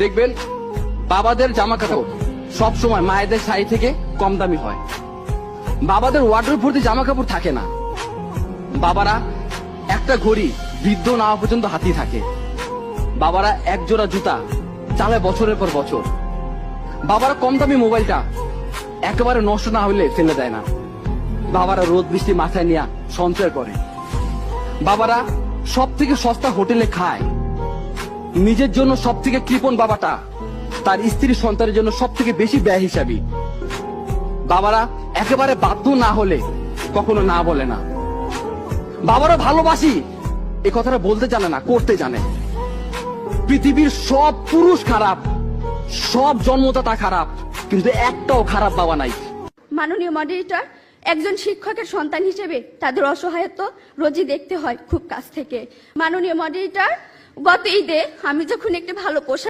দেখবেন বাবাদের জামা কাপড় সব সময় মায়েদের শাড়ি থেকে কম দামি হয়। বাবাদের ওয়ার্ডরোব ভর্তি জামা কাপড় থাকে না। বাবারা একটা ঘড়ি বৃদ্ধ না হওয়া পর্যন্ত হাতিয়ে থাকে। বাবারা এক জোড়া জুতা চালায় বছরের পর বছর। বাবারা কম দামি মোবাইলটা একেবারে নষ্ট না হলে ফেলে দেয় না। বাবারা রোদ বৃষ্টি মাথায় নিয়ে সঞ্চয় করে। বাবারা সব থেকে সস্তা হোটেলে খায়। নিজের জন্য সব থেকে কৃপণ বাবাটা তার স্ত্রী সন্তানের জন্য সব থেকে বেশি ব্যয় হিসাবী। বাবারা একেবারে বাধ্য না হলে কখনো না বলে না। বাবারা ভালোবাসি এ কথাটা বলতে জানে না, করতে জানে। পৃথিবীর সব পুরুষ খারাপ, সব জন্মদাতা খারাপ, কিন্তু একটাও খারাপ বাবা নাই। মাননীয় মডারেটর, একজন শিক্ষকের সন্তান হিসেবে তাদের অসহায়ত্ব রোজই দেখতে হয় খুব কাছ থেকে। মাননীয় মডারেটর, গত ঈদে আমি যখন একটি ভালো পোশাক